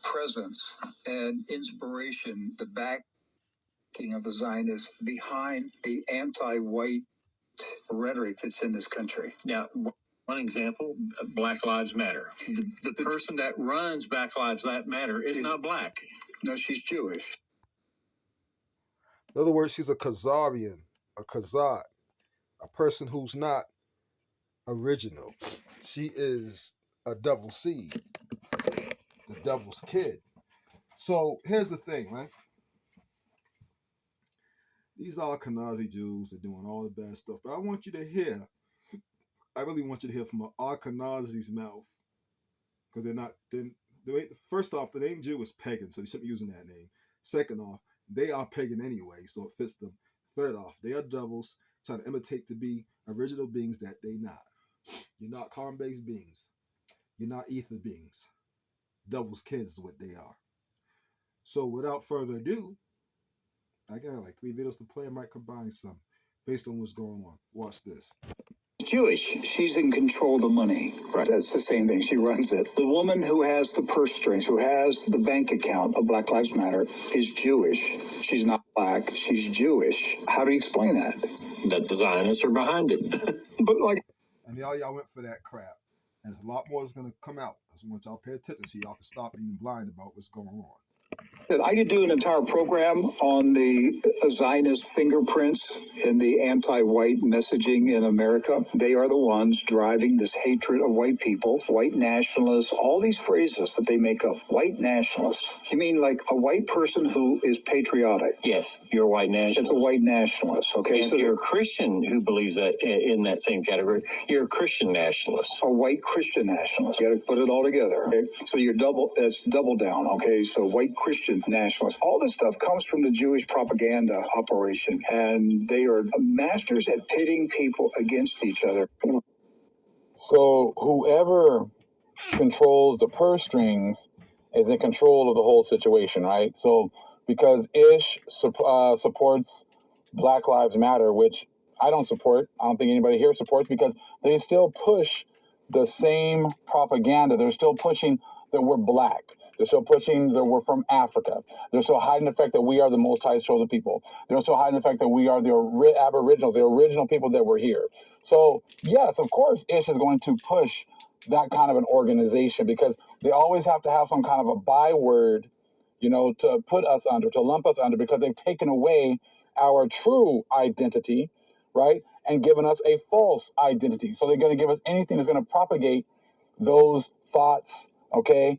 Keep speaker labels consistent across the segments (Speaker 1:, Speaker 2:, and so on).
Speaker 1: presence and inspiration, the backing of the Zionists behind the anti-white rhetoric that's in this country. Now, one example, Black Lives Matter. The person that runs Black Lives Matter is not black. No, she's Jewish.
Speaker 2: In other words, she's a Khazarian, a Khazad, a person who's not original. She is a double seed, the devil's kid. So here's the thing, right? These are Ashkenazi Jews. They're doing all the bad stuff. But I want you to hear, I really want you to hear from an Ashkenazi's mouth. Because first off, the name Jew is pagan, so they shouldn't be using that name. Second off, they are pagan anyway, so it fits them. Third off, they are devils trying to imitate to be original beings that they not. You're not carbon-based beings. You're not ether beings. Devil's kids is what they are. So without further ado, I got like 3 videos to play. I might combine some based on what's going on. Watch this. Jewish. She's in control of the money. Right. That's the same thing. She runs it. The woman who has the purse strings, who has the bank account of Black Lives Matter, is Jewish. She's not black. She's Jewish. How do you explain that? That the Zionists are behind it. But and y'all went for that crap. And there's a lot more that's going to come out. I just want y'all to pay attention so y'all can stop being blind about what's going on. I could do an entire program on the Zionist fingerprints in the anti-white messaging in America. They are the ones driving this hatred of white people, white nationalists, all these phrases that they make up. White nationalists. You mean like a white person who is patriotic? Yes, you're a white nationalist. It's a white nationalist, okay? And so you're a Christian who believes that in that same category. You're a Christian nationalist. A white Christian nationalist. You got to put it all together, okay? So it's double down, okay? So white Christian nationalists. All this stuff comes from the Jewish propaganda operation, and they are masters at pitting people against each other. So whoever controls the purse strings is in control of the whole situation, right? So because Ish supports Black Lives Matter, which I don't support, I don't think anybody here supports, because they still push the same propaganda. They're still pushing that we're black. They're still pushing that we're from Africa. They're still hiding the fact that we are the Most High's chosen people. They're still hiding the fact that we are the Aboriginals, the original people that were here. So, yes, of course, Ish is going to push that kind of an organization because they always have to have some kind of a byword, to put us under, to lump us under, because they've taken away our true identity, right, and given us a false identity. So they're going to give us anything that's going to propagate those thoughts, okay,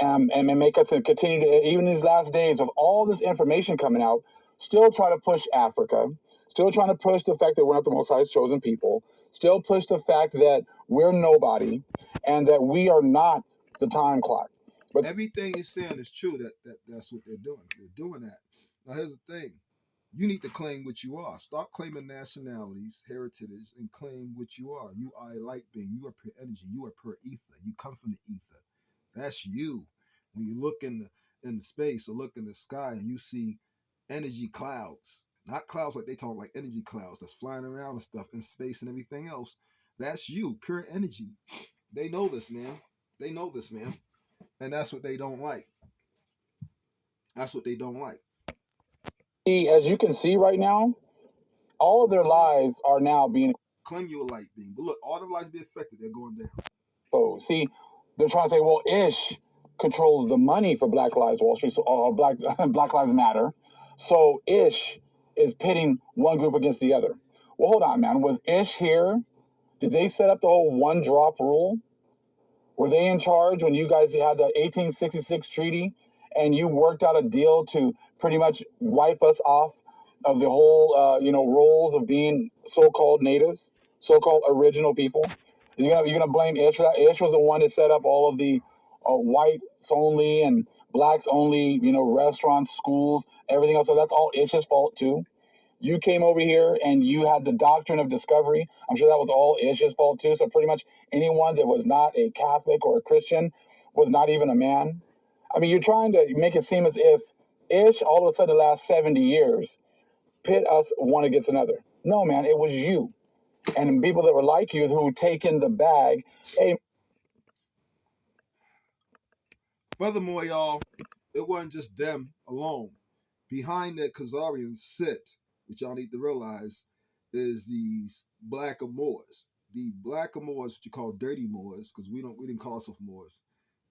Speaker 2: and make us continue to, even in these last days of all this information coming out, still try to push Africa, still trying to push the fact that we're not the Most High's chosen people, still push the fact that we're nobody and that we are not the time clock. But everything he's saying is true. That's what they're doing. They're doing that. Now here's the thing. You need to claim what you are. Stop claiming nationalities, heritage, and claim what you are. You are a light being. You are pure energy. You are pure ether. You come from the ether. That's you. When you look in the space or look in the sky and you see energy clouds, not clouds like they talk, like energy clouds that's flying around and stuff in space and everything else, that's you, pure energy. They know this, man. They know this, man. And that's what they don't like. That's what they don't like. As you can see right now, all of their lives are now being... Claim you a light being. But look, all the lives be affected. They're going down. Oh, see, they're trying to say, well, Ish controls the money for Black Lives Wall Street, or Black Lives Matter. So Ish is pitting one group against the other. Well, hold on, man. Was Ish here? Did they set up the whole one drop rule? Were they in charge when you guys had the 1866 treaty and you worked out a deal to pretty much wipe us off of the whole, roles of being so-called natives, so-called original people? You're gonna blame Ish for that? Ish was the one that set up all of the whites only and blacks only, restaurants, schools, everything else. So that's all Ish's fault too. You came over here and you had the doctrine of discovery. I'm sure that was all Ish's fault too. So pretty much anyone that was not a Catholic or a Christian was not even a man. I mean, you're trying to make it seem as if Ish, all of a sudden, the last 70 years, pit us one against another. No, man, it was you. And people that were like you who take in the bag. Hey, Furthermore, y'all, it wasn't just them alone. Behind that Khazarian sit, which y'all need to realize, is these black Moors. The black Moors, what you call dirty Moors, because we didn't call ourselves Moors,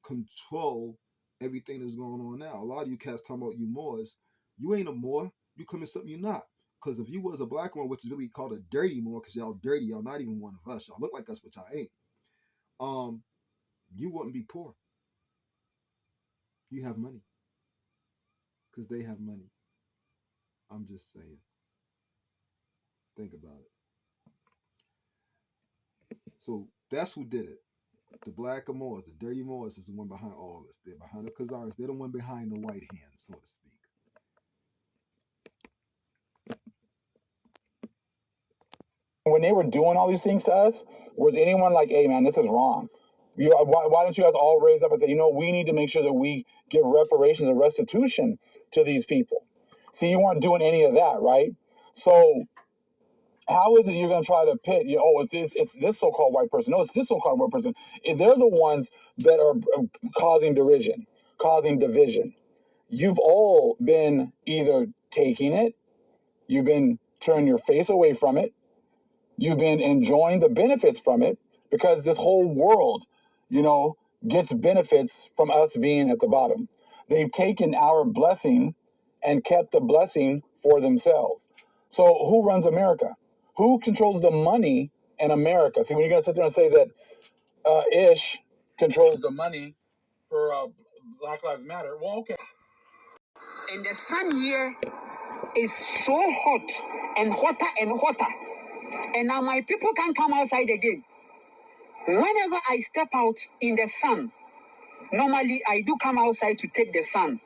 Speaker 2: control everything that's going on now. A lot of you cats talking about you Moors. You ain't a Moor. You come in something you're not. Because if you was a black Moor, which is really called a dirty Moor, because y'all dirty, y'all not even one of us. Y'all look like us, but y'all ain't. You wouldn't be poor. You have money. Because they have money. I'm just saying. Think about it. So that's who did it. The black Moors, the dirty Moors, is the one behind all this. They're behind the Khazars. They're the one behind the white hand, so to speak.
Speaker 3: When they were doing all these things to us, was anyone like, hey, man, this is wrong? Why don't you guys all raise up and say, we need to make sure that we give reparations and restitution to these people? See, you weren't doing any of that, right? So how is it you're going to try to pit, it's this so-called white person. No, it's this so-called white person. They're the ones that are causing derision, causing division. You've all been either taking it, you've been turning your face away from it, you've been enjoying the benefits from it, because this whole world, gets benefits from us being at the bottom. They've taken our blessing and kept the blessing for themselves. So who runs America? Who controls the money in America? See, when you're going to sit there and say that Ish controls the money for Black Lives Matter, well, okay. And the sun here is so hot and hotter and hotter. And now my people can't come outside again. Whenever I step out in the sun, normally I do come outside to take the sun.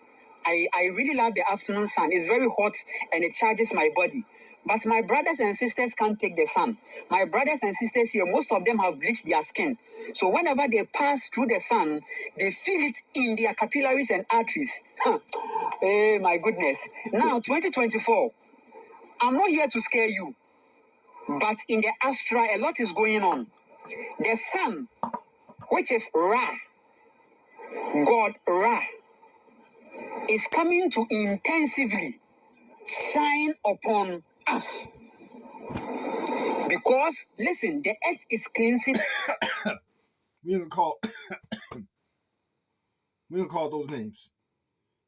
Speaker 3: I really love the afternoon sun. It's very hot and it charges my body. But my brothers and sisters can't take the sun. My brothers and sisters here, most of them have bleached their skin. So whenever they pass through the sun, they feel it in their capillaries and arteries. Hey, my goodness. Now, 2024, I'm not here to scare you. But in the Astra, a lot is going on. The sun, which is Ra, God Ra, is coming to intensively shine upon us. Because, listen, the earth is cleansing.
Speaker 2: We ain't gonna call those names.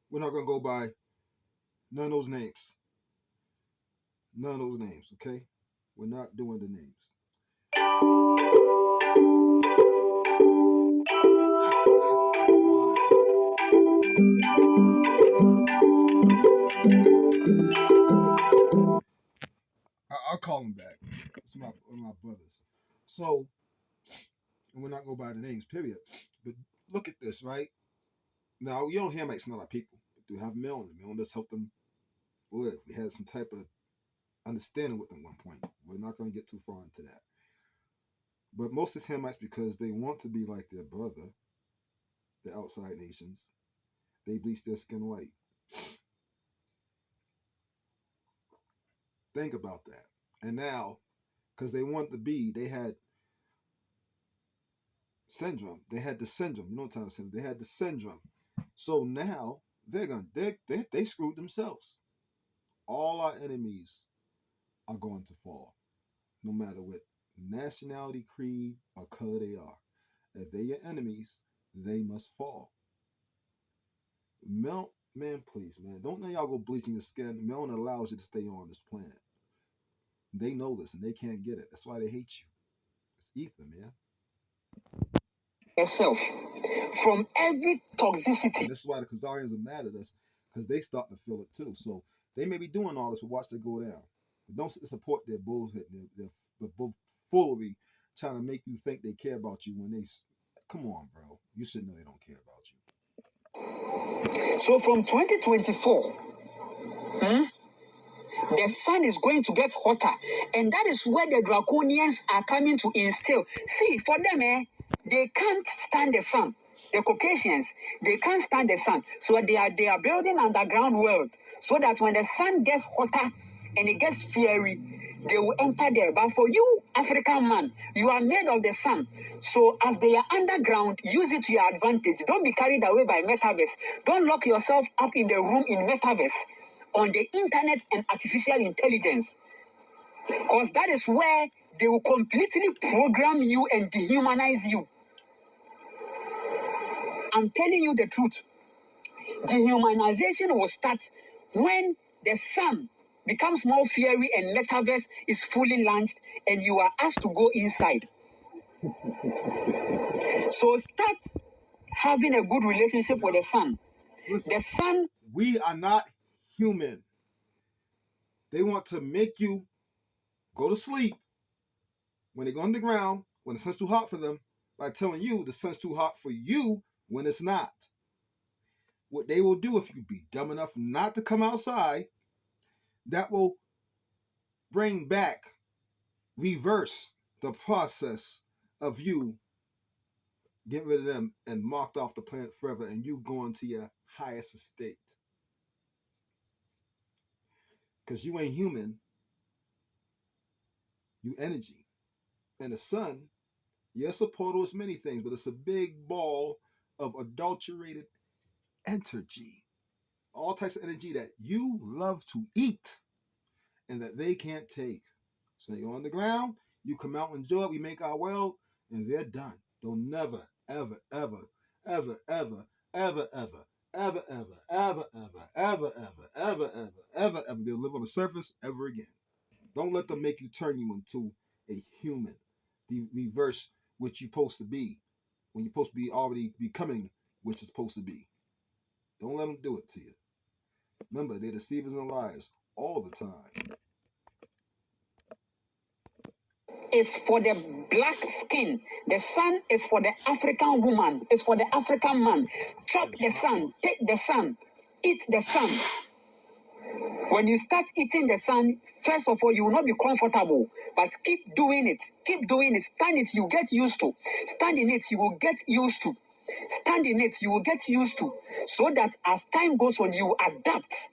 Speaker 2: We're not gonna go by none of those names. None of those names, okay? We're not doing the names. I'll call them back. It's my brothers. So, and we're not going to go by the names, period. But look at this, right? Now, you don't Hamites not our people. But do have Melon. Melon does help them live. We had some type of understanding with them at one point. We're not going to get too far into that. But most of the Hamites, because they want to be like their brother, the outside nations, they bleach their skin white. Think about that. And now, because they want to be, they had syndrome. They had the syndrome. You know what I'm saying? They had the syndrome. So now they screwed themselves. All our enemies are going to fall, no matter what nationality, creed, or color they are. If they're your enemies, they must fall. Man, please, man, don't let y'all go bleaching your skin. Melon allows you to stay on this planet. They know this and they can't get it. That's why they hate you. It's ether, man.
Speaker 3: Yourself from every toxicity.
Speaker 2: And this is why the Khazarians are mad at us, because they start to feel it too. So they may be doing all this, but watch it go down. But don't support their bullshit, their foolery, trying to make you think they care about you when they. Come on, bro. You should know they don't care about you.
Speaker 3: So from 2024, the sun is going to get hotter, and that is where the Draconians are coming to instill. See, for them, they can't stand the sun. The Caucasians, they can't stand the sun. So they are building underground world so that when the sun gets hotter and it gets fiery,
Speaker 4: they will enter there. But for you, African man, you are made of the sun. So as they are underground, use it to your advantage. Don't be carried away by metaverse. Don't lock yourself up in the room in metaverse, on the internet and artificial intelligence. Because that is where they will completely program you and dehumanize you. I'm telling you the truth. Dehumanization will start when the sun becomes more fiery and metaverse is fully launched and you are asked to go inside. So start having a good relationship with the sun.
Speaker 2: Listen,
Speaker 4: The sun.
Speaker 2: we are not human. They want to make you go to sleep when they go underground, when the sun's too hot for them, by telling you the sun's too hot for you when it's not. What they will do, if you be dumb enough not to come outside, that will bring back, reverse the process of you getting rid of them and marked off the planet forever and you going to your highest estate. Because you ain't human, you energy. And the sun, yes, a portal is many things, but it's a big ball of adulterated energy. All types of energy that you love to eat and that they can't take. So they go on the ground, you come out and enjoy it, we make our world, and they're done. They'll never, ever, ever, ever, ever, ever, ever, ever, ever, ever, ever, ever, ever, ever, ever, ever be able to live on the surface ever again. Don't let them make you turn you into a human. Reverse what you're supposed to be when you're supposed to be already becoming what you're supposed to be. Don't let them do it to you. Remember, they're deceivers and liars all the time.
Speaker 4: Is for the black skin. The sun is for the African woman. It's for the African man. Chop the sun. Take the sun. Eat the sun. When you start eating the sun, first of all, you will not be comfortable. But keep doing it. Keep doing it. Stand it, you get used to. Stand in it, you will get used to. Stand in it, you will get used to. So that as time goes on, you adapt.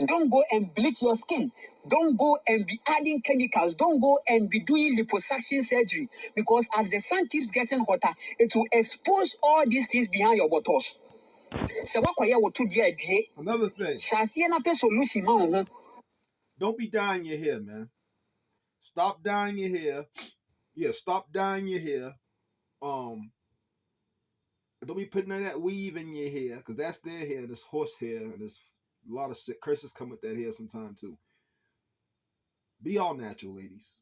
Speaker 4: Don't go and bleach your skin. Don't go and be adding chemicals. Don't go and be doing liposuction surgery. Because as the sun keeps getting hotter, it will expose all these things behind your bottles.
Speaker 2: Another thing, don't be dyeing your hair, man. Stop dyeing your hair. Yeah, stop dyeing your hair. Don't be putting that weave in your hair, because that's their hair, this horse hair, and there's a lot of shit. Curses come with that hair sometime too. Be all natural, ladies.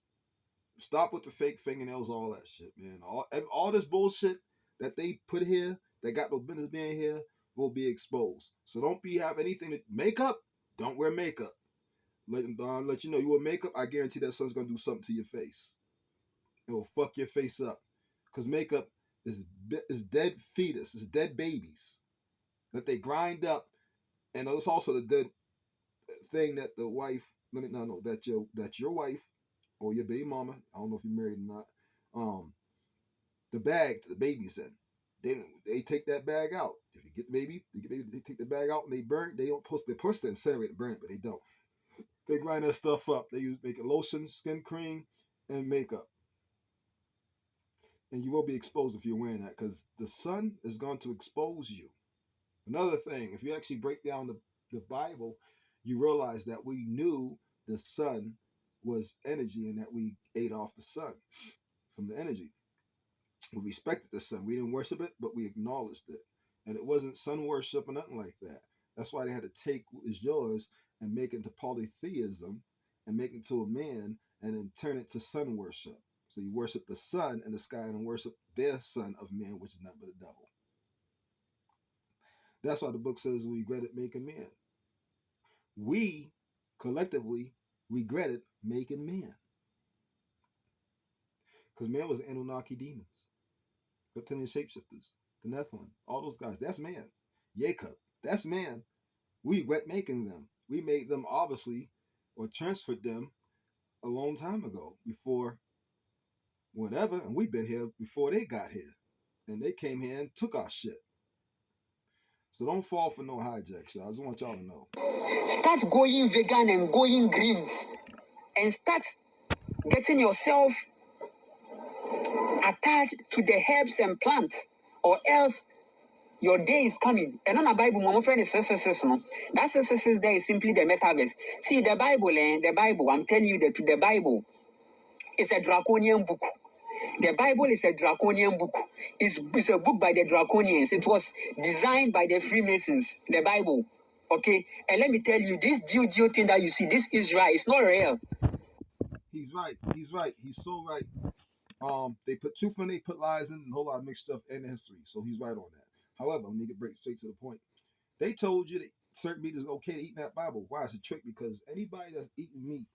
Speaker 2: Stop with the fake fingernails, all that shit, man. All this bullshit that they put here, that got no business being here, will be exposed. So don't have anything to makeup. Don't wear makeup. Let you know you wear makeup. I guarantee that sun's gonna do something to your face. It will fuck your face up, because makeup is dead fetus, it's dead babies that they grind up, and it's also the dead thing that the wife. That's your wife or your baby mama. I don't know if you're married or not. The bag the baby's in. They take that bag out. If you get the baby, they take the bag out and they burn. They're supposed to incinerate and burn it, but they don't. They grind that stuff up. They make it lotion, skin cream, and makeup. And you will be exposed if you're wearing that, because the sun is going to expose you. Another thing, if you actually break down the Bible, you realize that we knew the sun was energy and that we ate off the sun from the energy. We respected the sun. We didn't worship it, but we acknowledged it. And it wasn't sun worship or nothing like that. That's why they had to take what is yours and make it into polytheism and make it to a man and then turn it to sun worship. So you worship the sun and the sky and worship their son of man, which is nothing but a devil. That's why the book says we regretted making man. We collectively regretted making man. Because man was the Anunnaki demons, reptilian shapeshifters, the Nephilim, all those guys. That's man. Jacob, that's man. We regret making them. We made them obviously, or transferred them a long time ago, before whatever, and we've been here before they got here. And they came here and took our shit. So don't fall for no hijacks, y'all. I just want y'all to know.
Speaker 4: Start going vegan and going greens, and start getting yourself attached to the herbs and plants, or else your day is coming. And on a Bible, my friend is 666, no. That 666 there is simply the metaverse. See, the Bible, I'm telling you that the Bible is a draconian book. The Bible is a draconian book. It's a book by the draconians. It was designed by the Freemasons, the Bible. Okay? And let me tell you, this Geo thing that you see, this Israel, is not real.
Speaker 2: He's right. He's so right. They put truth in, they put lies in, and a whole lot of mixed stuff in the history. So he's right on that. However, let me get straight to the point. They told you that certain meat is okay to eat in that Bible. Why? It's a trick, because anybody that's eating meat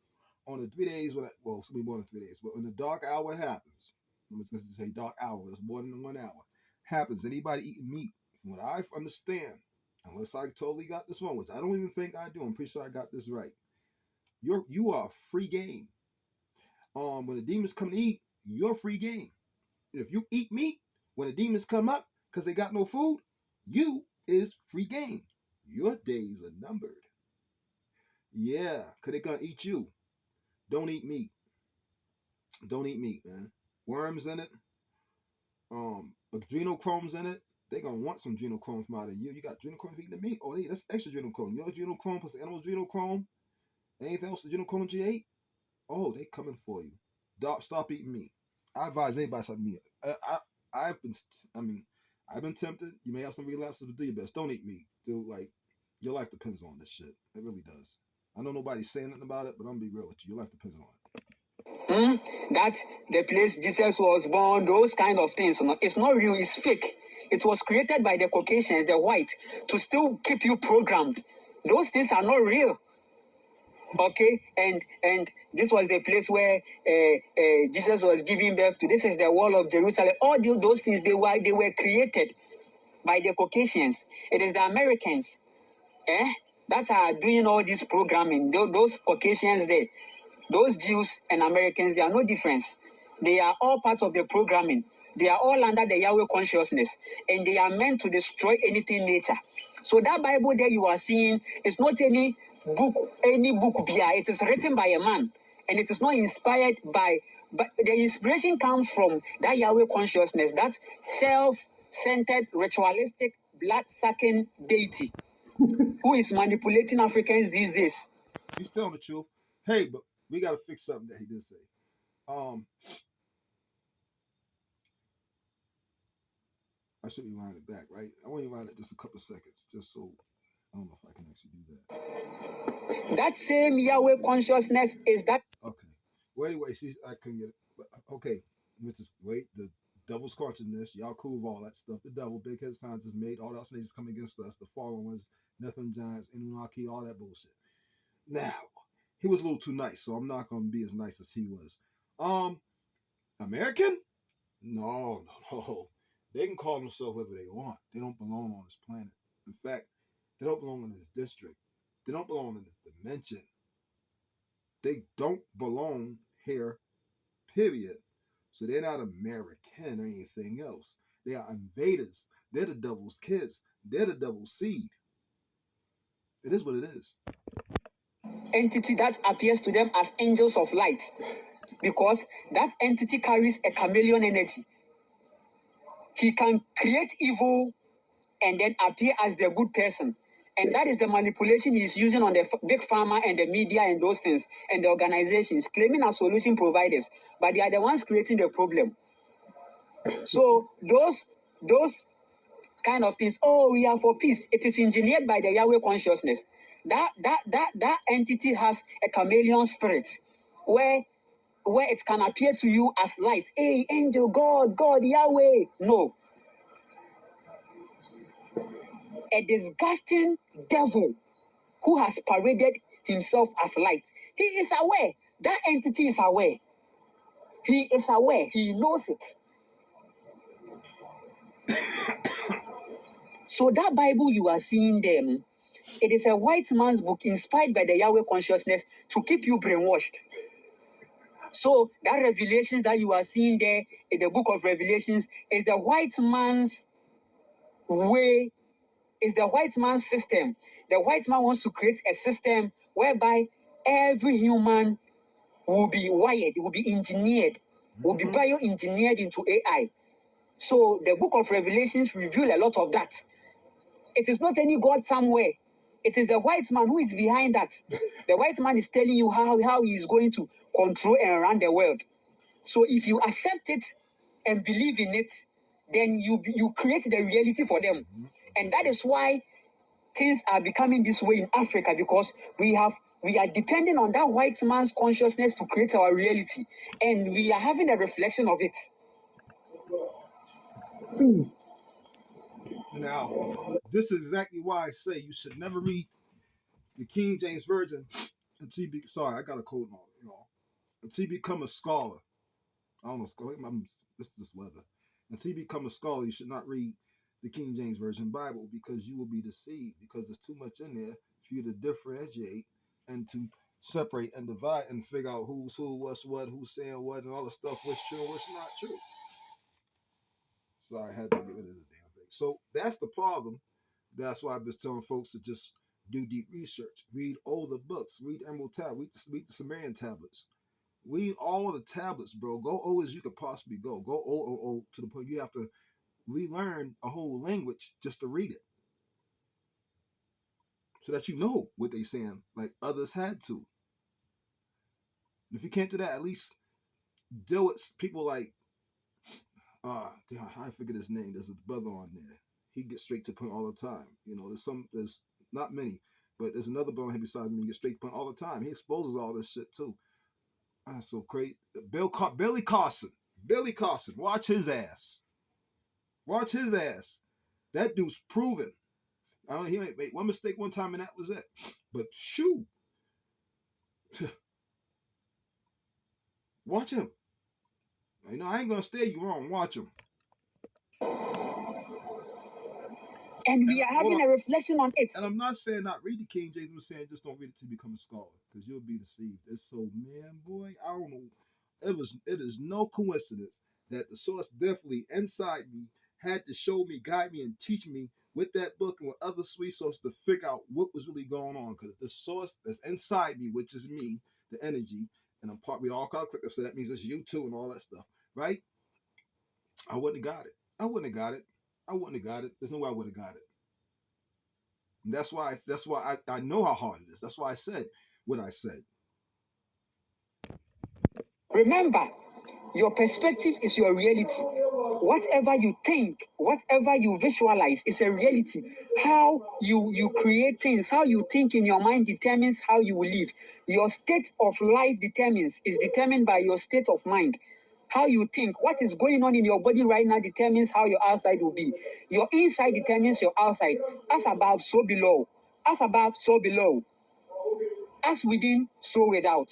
Speaker 2: on the 3 days, well, it's going to be more than 3 days, but when the dark hour happens, I'm just going to say dark hour, it's more than 1 hour, happens, anybody eating meat, from what I understand, unless I totally got this wrong, which I don't even think I do, I'm pretty sure I got this right, you are free game. When the demons come to eat, you're free game. If you eat meat, when the demons come up, because they got no food, you is free game. Your days are numbered. Yeah, because they're going to eat you. Don't eat meat. Don't eat meat, man. Worms in it. Adrenochromes in it. They're going to want some adrenochrome from out of you. You got adrenochrome eating the meat. Oh, that's extra adrenochrome. Your adrenochrome plus the animal's adrenochrome. Anything else adrenochrome that you ate? Oh, they coming for you. Stop eating meat. I advise anybody to stop meat. I've been tempted. You may have some relapses, but do your best. Don't eat meat. Dude, like, your life depends on this shit. It really does. I know nobody's saying nothing about it, but I'm going to be real with you. Your life depends on it.
Speaker 4: That the place Jesus was born, those kind of things, it's not real, it's fake. It was created by the Caucasians, the white, to still keep you programmed. Those things are not real. Okay, and this was the place where Jesus was giving birth to. This is the wall of Jerusalem. All those things, they were created by the Caucasians. It is the Americans that are doing all this programming. Those Caucasians there, those Jews and Americans, they are no difference. They are all part of the programming. They are all under the Yahweh consciousness, and they are meant to destroy anything nature. So that Bible there you are seeing is not any book, it is written by a man, and it is not inspired by, but the inspiration comes from that Yahweh consciousness, that self-centered, ritualistic, blood-sucking deity who is manipulating Africans these days.
Speaker 2: He's telling the truth. Hey, but we got to fix something that he did say. I should rewind it back, right? I want to rewind it just a couple of seconds, just so I don't know if I can actually do that.
Speaker 4: That same Yahweh consciousness is that.
Speaker 2: Okay. Well, anyway, see, I couldn't get it. But, okay, let's just wait. The devil's consciousness, y'all cool with all that stuff. The devil, big head scientists made all that snakes come against us. The fallen ones, Nephilim giants, Anunnaki, all that bullshit. Now, he was a little too nice, so I'm not going to be as nice as he was. American? No. They can call themselves whatever they want. They don't belong on this planet. In fact, they don't belong in this district. They don't belong in this dimension. They don't belong here, period. So they're not American or anything else. They are invaders. They're the devil's kids. They're the devil's seed. It is what it is.
Speaker 4: Entity that appears to them as angels of light, because that entity carries a chameleon energy. He can create evil and then appear as the good person. And that is the manipulation he's using on the big pharma and the media and those things and the organizations, claiming as solution providers, but they are the ones creating the problem. So those kind of things, we are for peace. It is engineered by the Yahweh consciousness. That entity has a chameleon spirit where it can appear to you as light. Hey, angel, God, Yahweh. No. A disgusting devil who has paraded himself as light. He is aware. That entity is aware. He is aware. He knows it. So that Bible you are seeing them, it is a white man's book inspired by the Yahweh consciousness to keep you brainwashed. So that Revelations that you are seeing there in the book of Revelations is the white man's way It's the white man's system. The white man wants to create a system whereby every human will be wired, will be engineered, will be bioengineered into AI. So the book of Revelations reveal a lot of that. It is not any God somewhere. It is the white man who is behind that. The white man is telling you how he is going to control and run the world. So if you accept it and believe in it, then you create the reality for them. And that is why things are becoming this way in Africa, because we are depending on that white man's consciousness to create our reality, and we are having a reflection of it.
Speaker 2: Now, this is exactly why I say you should never read the King James Version until you sorry, I got a cold on, until you become a scholar. I don't know, this weather. Until you become a scholar, you should not read the King James Version Bible, because you will be deceived, because there's too much in there for you to differentiate and to separate and divide and figure out who's who, what's what, who's saying what, and all the stuff, what's true and what's not true. So I had to get rid of the damn thing. So that's the problem. That's why I've been telling folks to just do deep research, read all the books, read Emerald Tablet, read the Sumerian tablets, read all the tablets, bro. Go old as you could possibly go. Go old to the point you have to relearn a whole language just to read it, so that you know what they're saying, like others had to. And if you can't do that, at least deal with people like damn, I forget his name. There's a brother on there. He gets straight to the point all the time. There's not many, but there's another brother here besides me. He gets straight to the point all the time. He exposes all this shit too. So great. Billy Carson. Watch his ass. That dude's proven. He made one mistake one time and that was it. But shoo. Watch him. I ain't gonna stare you wrong. Watch him.
Speaker 4: And we are having a reflection on it.
Speaker 2: And I'm not saying not read the King James. I'm saying just don't read it to become a scholar, because you'll be deceived. It's so, man, boy, I don't know. It is no coincidence that the source definitely inside me had to show me, guide me, and teach me with that book and with other resources to figure out what was really going on. Because the source that's inside me, which is me, the energy, and we all call it collective, so that means it's you too and all that stuff, right? I wouldn't have got it. There's no way I would have got it. And that's why I know how hard it is. That's why I said what I said.
Speaker 4: Remember, your perspective is your reality. Whatever you think, whatever you visualize is a reality. How you create things, how you think in your mind determines how you will live. Your state of life is determined by your state of mind. How you think, what is going on in your body right now determines how your outside will be. Your inside determines your outside. As above, so below. As above, so below. As within, so without.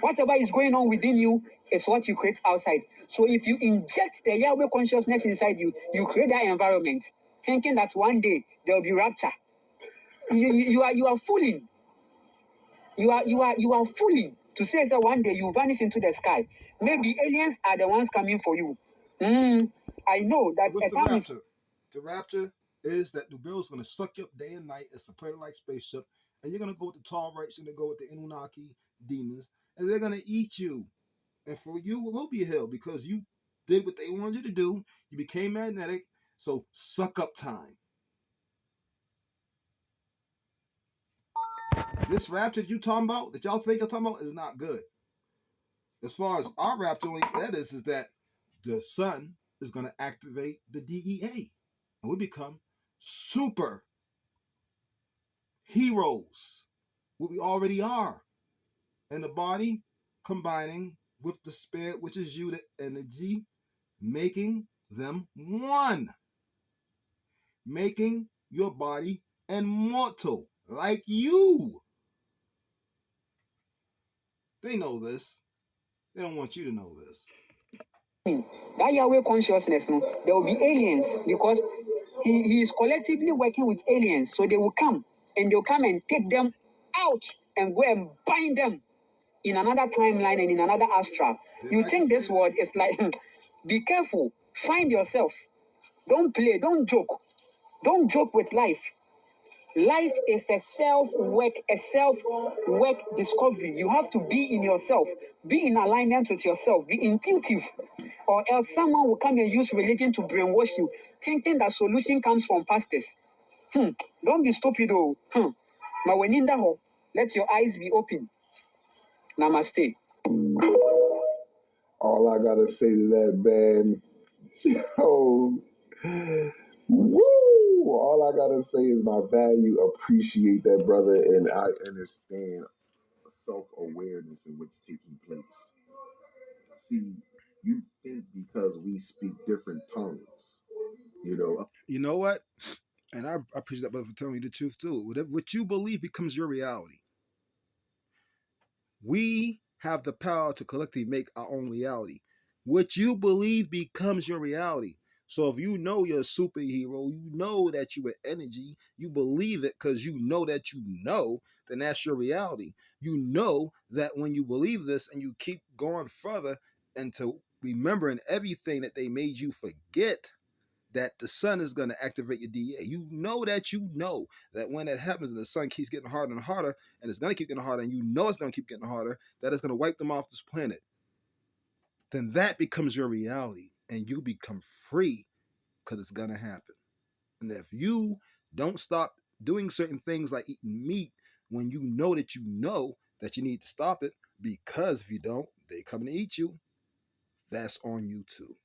Speaker 4: Whatever is going on within you is what you create outside. So if you inject the Yahweh consciousness inside you, you create that environment, thinking that one day there will be rapture. You are fooling. You are fooling to say that one day you vanish into the sky. Maybe aliens are the ones coming for you. I know that.
Speaker 2: What's the rapture? The rapture is that the bill is going to suck you up day and night. It's a planet-like spaceship, and you're going to go with the tall rights, and they go with the Anunnaki demons, and they're going to eat you. And for you, it will be hell, because you did what they wanted you to do. You became magnetic, so suck up time. This rapture that you talking about, that y'all think I'm talking about, is not good. As far as our rapture, that is that the sun is going to activate the DEA, and we become super heroes, what we already are, and the body combining with the spirit, which is you, the energy, making them one, making your body immortal like you. They know this. They don't want you to know this.
Speaker 4: That Yahweh consciousness, no, there will be aliens, because he is collectively working with aliens. So they will come, and they'll come and take them out and go and bind them in another timeline and in another astral. You think this world is like, be careful, find yourself. Don't play, don't joke. Don't joke with life. Life is a self-work discovery. You have to be in yourself, be in alignment with yourself, be intuitive, or else someone will come and use religion to brainwash you, thinking that solution comes from pastors. Don't be stupid, oh. Maweninda ho. Let your eyes be open. Namaste.
Speaker 5: All I gotta say to that, man, yo, woo! All I gotta say is my value, appreciate that, brother, and I understand self-awareness in what's taking place. See, you think because we speak different tongues, you know.
Speaker 2: You know what? And I appreciate that brother for telling me the truth too. Whatever what you believe becomes your reality. We have the power to collectively make our own reality. What you believe becomes your reality. So if you know you're a superhero, you know that you're energy, you believe it because you know, then that's your reality. You know that when you believe this and you keep going further into remembering everything that they made you forget, that the sun is going to activate your DA. You know that when that happens and the sun keeps getting harder and harder, and it's going to keep getting harder, and you know it's going to keep getting harder, that it's going to wipe them off this planet. Then that becomes your reality, and you become free because it's going to happen. And if you don't stop doing certain things like eating meat when you know that you need to stop it, because if you don't, they come to eat you, that's on you too.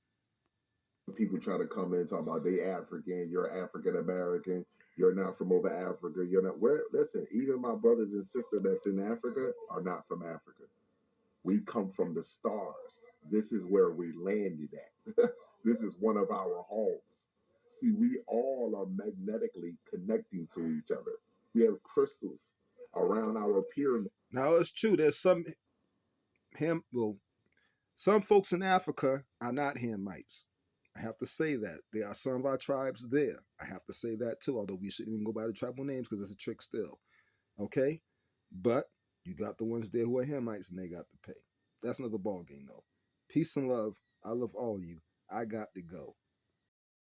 Speaker 5: People try to come in and talk about they African, you're African American, you're not from over Africa, you're not where. Listen, even my brothers and sisters that's in Africa are not from Africa. We come from the stars. This is where we landed at. This is one of our homes. See, we all are magnetically connecting to each other. We have crystals around our pyramid.
Speaker 2: Now it's true. There's some folks in Africa are not Hamites. I have to say that. There are some of our tribes there. I have to say that too, although we shouldn't even go by the tribal names because it's a trick still. Okay? But you got the ones there who are Hamites and they got to pay. That's another ball game though. Peace and love. I love all of you. I got to go.